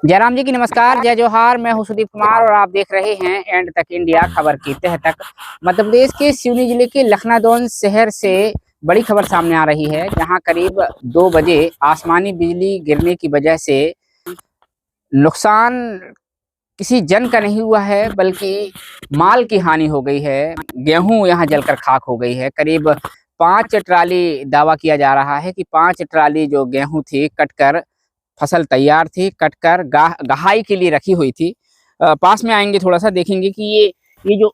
जयराम जी की नमस्कार, जय जोहार। मैं हूं सुदीप कुमार और आप देख रहे हैं एंड तक इंडिया खबर की तह तक। मध्य प्रदेश के सिवनी जिले के लखनादौन शहर से बड़ी खबर सामने आ रही है, जहां करीब 2 बजे आसमानी बिजली गिरने की वजह से नुकसान किसी जन का नहीं हुआ है, बल्कि माल की हानि हो गई है। गेहूं यहां जलकर खाक हो गई है। करीब 5 ट्राली, दावा किया जा रहा है कि 5 ट्राली जो गेहूं थी कटकर, फसल तैयार थी, कटकर गहाई के लिए रखी हुई थी। पास में आएंगे, थोड़ा सा देखेंगे कि ये जो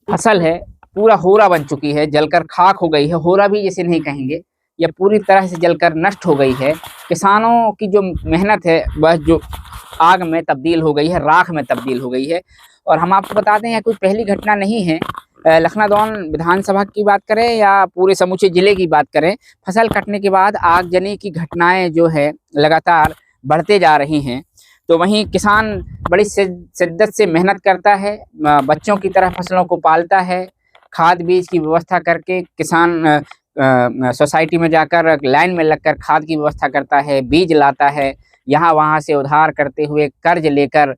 फसल है पूरा होरा बन चुकी है, जलकर खाक हो गई है। होरा भी जैसे नहीं कहेंगे, यह पूरी तरह से जलकर नष्ट हो गई है। किसानों की जो मेहनत है वह जो आग में तब्दील हो गई है, राख में तब्दील हो गई है। और हम आपको बताते हैं, कोई पहली घटना नहीं है। लखनादौन विधानसभा की बात करें या पूरे समूचे जिले की बात करें, फसल कटने के बाद आगजनी की घटनाएं जो है लगातार बढ़ते जा रही हैं। तो वहीं किसान बड़ी शिद्दत से मेहनत करता है, बच्चों की तरह फसलों को पालता है। खाद बीज की व्यवस्था करके किसान सोसाइटी में जाकर लाइन में लगकर खाद की व्यवस्था करता है, बीज लाता है, यहाँ वहाँ से उधार करते हुए कर्ज लेकर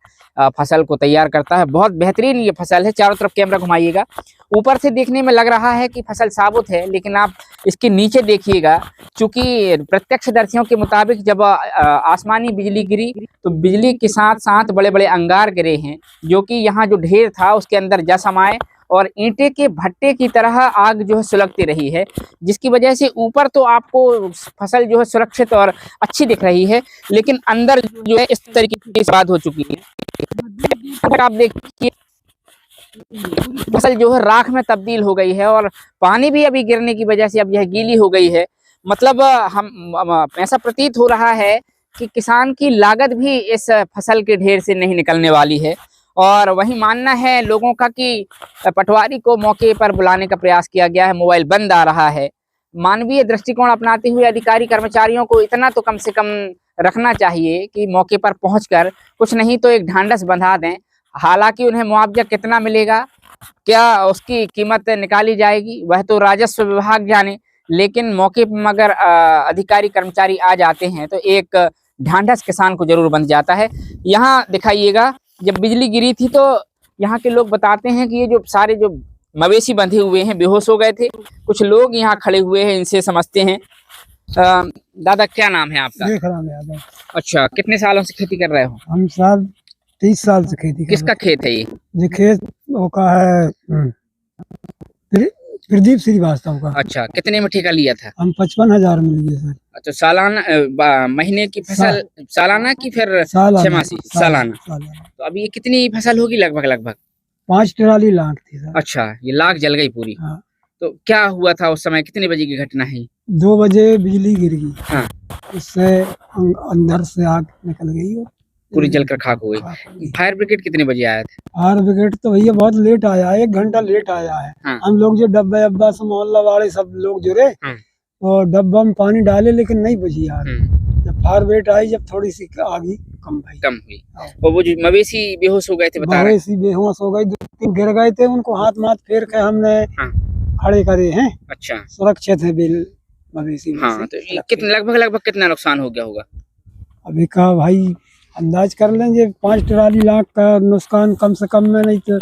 फसल को तैयार करता है। बहुत बेहतरीन ये फसल है। चारों तरफ कैमरा घुमाइएगा। ऊपर से देखने में लग रहा है कि फसल साबुत है, लेकिन आप इसके नीचे देखिएगा। चूंकि प्रत्यक्षदर्शियों के मुताबिक जब आसमानी बिजली गिरी तो बिजली के साथ साथ बड़े बड़े अंगार गिरे हैं, जो कि यहाँ जो ढेर था उसके अंदर जा समाये और ईंटे के भट्टे की तरह आग जो है सुलगती रही है, जिसकी वजह से ऊपर तो आपको फसल जो है सुरक्षित और अच्छी दिख रही है, लेकिन अंदर जो है इस तरीके की बात हो चुकी है। अगर आप देखिए, फसल जो है राख में तब्दील हो गई है और पानी भी अभी गिरने की वजह से अब यह गीली हो गई है। मतलब हम ऐसा प्रतीत हो रहा है कि किसान की लागत भी इस फसल के ढेर से नहीं निकलने वाली है। और वही मानना है लोगों का कि पटवारी को मौके पर बुलाने का प्रयास किया गया है, मोबाइल बंद आ रहा है। मानवीय दृष्टिकोण अपनाते हुए अधिकारी कर्मचारियों को इतना तो कम से कम रखना चाहिए कि मौके पर पहुंचकर कुछ नहीं तो एक ढांढस बंधा दें। हालांकि उन्हें मुआवजा कितना मिलेगा, क्या उसकी कीमत निकाली जाएगी, वह तो राजस्व विभाग जाने। लेकिन मौके पर अगर अधिकारी कर्मचारी आ जाते हैं तो एक ढांढस किसान को जरूर बन जाता है। यहाँ दिखाइएगा, जब बिजली गिरी थी तो यहाँ के लोग बताते हैं कि ये जो सारे जो मवेशी बंधे हुए हैं बेहोश हो गए थे। कुछ लोग यहाँ खड़े हुए हैं, इनसे समझते हैं। दादा, क्या नाम है आपका? अच्छा, कितने सालों से खेती कर रहे हो? हम 30 साल से खेती कर। किसका खेत है ये? खेत का है प्रदीप श्रीवास्तव का। अच्छा, कितने में ठेका लिया था? हम 55,000 में लिए सर। अच्छा, सालाना महीने की फसल? सालाना की फिर छमासी? सालाना। तो अभी ये कितनी फसल होगी लगभग? 5 ट्राली लाख थी सर। अच्छा, ये लाख जल गई पूरी। हाँ। तो क्या हुआ था उस समय, कितने बजे की घटना है? 2 बजे बिजली गिर गई। हाँ। उससे अंदर से आग निकल गई, पूरी जलकर खाक हो गई। फायर ब्रिगेड कितने बजे आया था? फायर ब्रिगेड तो भैया बहुत लेट आया है, 1 घंटा लेट आया है। हाँ। हम लोग जो डब्बा अब्बा से मोहल्ला वाले सब लोग जुड़े और डब्बा में पानी डाले, लेकिन नहीं बुझी आग। जब फायर ब्रिगेड आई, जब थोड़ी सी आग कम हुई। और वो जो मवेशी बेहोश हो गए थे, बता रहे? मवेशी बेहोश हो गई, 2-3 गिर गए थे, उनको हाथ फेर के हमने खड़े करे हैं। अच्छा, सुरक्षित है मवेशी। हाँ, तो लगभग कितना नुकसान हो गया होगा अभी का भाई? अंदाज कर लेंगे 5 ट्राली लाख का नुकसान कम से कम में, नहीं तो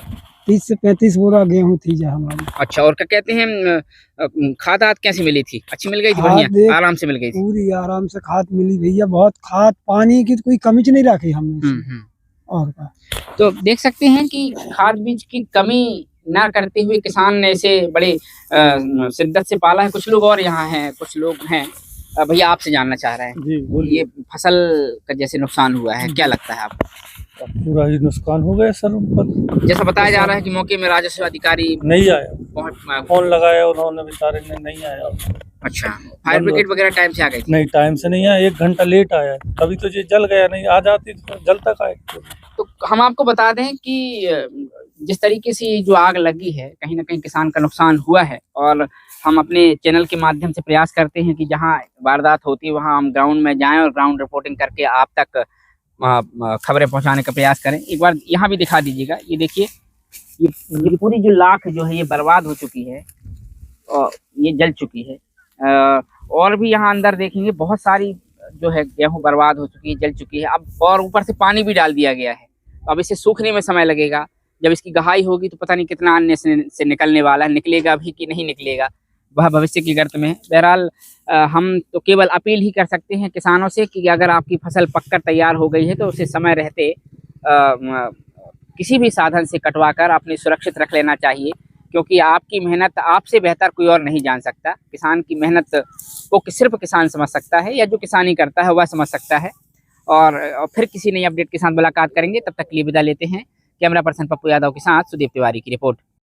30 से 35 बोरा गेहूं थी जो हमारी। अच्छा, और क्या कहते हैं, खाद कैसी मिली थी? अच्छी मिल गई थी? बढ़िया, आराम से मिल गई थी? पूरी आराम से खाद मिली भैया, बहुत खाद, पानी की कोई कमी नहीं रखी हमने। और क्या, तो देख सकते हैं कि खाद बीज की कमी ना करते हुए किसान ने इसे बड़े शिद्दत से पाला है। कुछ लोग और यहाँ हैं, कुछ लोग हैं। भैया, आपसे जानना चाह रहे हैं जी, ये फसल का जैसे नुकसान हुआ है, क्या लगता है आपको? पूरा ही नुकसान हो गया सर। जैसा बताया जा रहा है कि मौके में राजस्व अधिकारी नहीं आया, फोन लगाया उन्होंने, बेचारे ने नहीं आया। अच्छा, फायर ब्रिगेड वगैरह टाइम से आ गई? नहीं, टाइम से नहीं आया, 1 घंटा लेट आया, तभी तो ये जल गया, नहीं आ जाती तो जल तक आए। तो हम आपको बता दें कि जिस तरीके से जो आग लगी है, कहीं ना कहीं किसान का नुकसान हुआ है। और हम अपने चैनल के माध्यम से प्रयास करते हैं कि जहां वारदात होती है वहां हम ग्राउंड में जाएं और ग्राउंड रिपोर्टिंग करके आप तक खबरें पहुंचाने का प्रयास करें। एक बार यहाँ भी दिखा दीजिएगा, ये देखिए, ये पूरी जो लाख जो है ये बर्बाद हो चुकी है और ये जल चुकी है। और भी यहाँ अंदर देखेंगे बहुत सारी जो है गेहूं बर्बाद हो चुकी है, जल चुकी है। अब और ऊपर से पानी भी डाल दिया गया है, तो अब इसे सूखने में समय लगेगा। जब इसकी गहाई होगी तो पता नहीं कितना अन्न से निकलने वाला है, निकलेगा भी कि नहीं निकलेगा, वह भविष्य की गर्त में है। बहरहाल हम तो केवल अपील ही कर सकते हैं किसानों से कि अगर आपकी फसल पककर तैयार हो गई है तो उसे समय रहते किसी भी साधन से कटवा कर अपने सुरक्षित रख लेना चाहिए, क्योंकि आपकी मेहनत आपसे बेहतर कोई और नहीं जान सकता। किसान की मेहनत को सिर्फ किसान समझ सकता है, या जो किसानी करता है वह समझ सकता है। और फिर किसी नई अपडेट के साथ मुलाकात करेंगे, तब तक के लिए विदा लेते हैं। कैमरा पर्सन पप्पू यादव के साथ सुदीप तिवारी की रिपोर्ट।